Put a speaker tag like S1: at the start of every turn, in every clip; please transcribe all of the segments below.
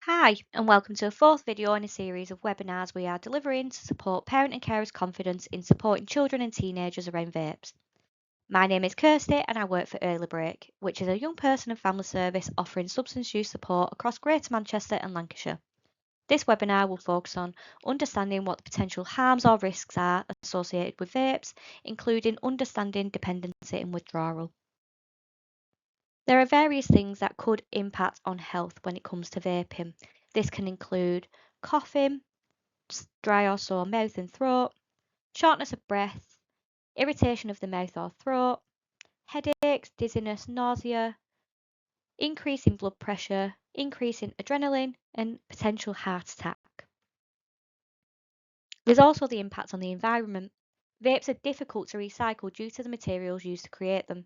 S1: Hi, and welcome to a fourth video in a series of webinars we are delivering to support parent and carers' confidence in supporting children and teenagers around vapes. My name is Kirsty and I work for Early Break, which is a young person and family service offering substance use support across Greater Manchester and Lancashire. This webinar will focus on understanding what the potential harms or risks are associated with vapes, including understanding dependency and withdrawal. There are various things that could impact on health when it comes to vaping. This can include coughing, dry or sore mouth and throat, shortness of breath, irritation of the mouth or throat, headaches, dizziness, nausea, increase in blood pressure, increase in adrenaline, and potential heart attack. There's also the impact on the environment. Vapes are difficult to recycle due to the materials used to create them.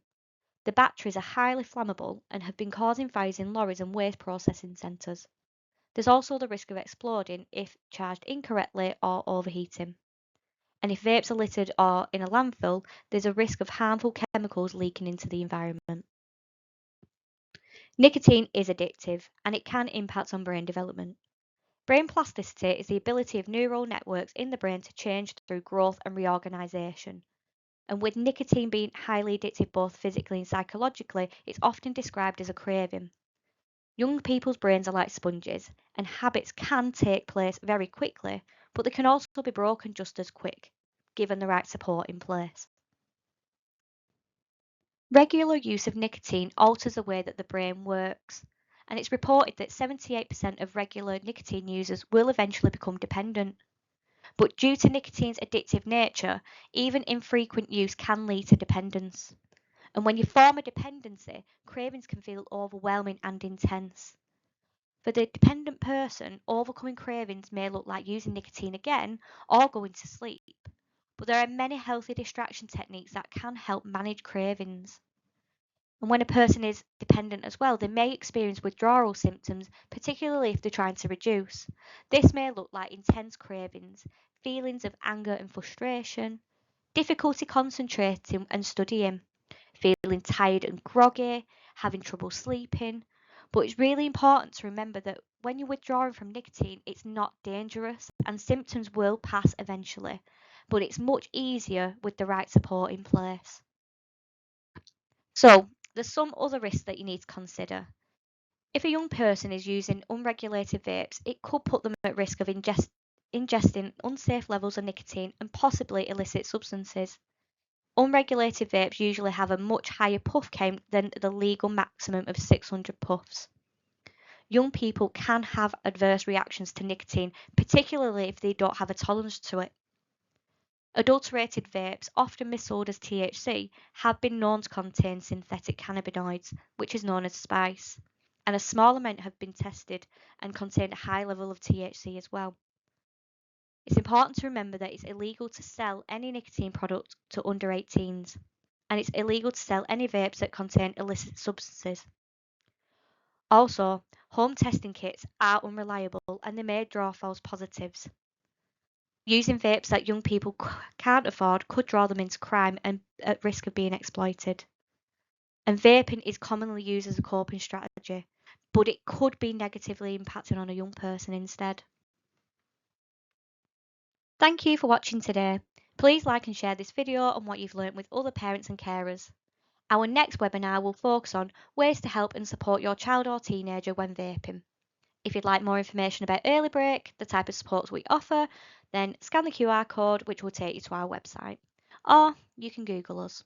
S1: The batteries are highly flammable and have been causing fires in lorries and waste processing centres. There's also the risk of exploding if charged incorrectly or overheating. And if vapes are littered or in a landfill, there's a risk of harmful chemicals leaking into the environment. Nicotine is addictive and it can impact on brain development. Brain plasticity is the ability of neural networks in the brain to change through growth and reorganisation. And with nicotine being highly addictive both physically and psychologically, it's often described as a craving. Young people's brains are like sponges, and habits can take place very quickly, but they can also be broken just as quick, given the right support in place. Regular use of nicotine alters the way that the brain works, and it's reported that 78% of regular nicotine users will eventually become dependent. But due to nicotine's addictive nature, even infrequent use can lead to dependence. And when you form a dependency, cravings can feel overwhelming and intense. For the dependent person, overcoming cravings may look like using nicotine again or going to sleep. But there are many healthy distraction techniques that can help manage cravings. And when a person is dependent as well, they may experience withdrawal symptoms, particularly if they're trying to reduce. This may look like intense cravings, feelings of anger and frustration, difficulty concentrating and studying, feeling tired and groggy, having trouble sleeping. But it's really important to remember that when you're withdrawing from nicotine, it's not dangerous and symptoms will pass eventually. But it's much easier with the right support in place. So, there's some other risks that you need to consider. If a young person is using unregulated vapes, it could put them at risk of ingesting unsafe levels of nicotine and possibly illicit substances. Unregulated vapes usually have a much higher puff count than the legal maximum of 600 puffs. Young people can have adverse reactions to nicotine, particularly if they don't have a tolerance to it. Adulterated vapes, often missold as THC, have been known to contain synthetic cannabinoids, which is known as spice, and a small amount have been tested and contain a high level of THC as well. It's important to remember that it's illegal to sell any nicotine product to under 18s, and it's illegal to sell any vapes that contain illicit substances. Also, home testing kits are unreliable and they may draw false positives. Using vapes that young people can't afford could draw them into crime and at risk of being exploited. And vaping is commonly used as a coping strategy, but it could be negatively impacting on a young person instead. Thank you for watching today. Please like and share this video on what you've learnt with other parents and carers. Our next webinar will focus on ways to help and support your child or teenager when vaping. If you'd like more information about Early Break, the type of supports we offer, then scan the QR code which will take you to our website. Or you can Google us.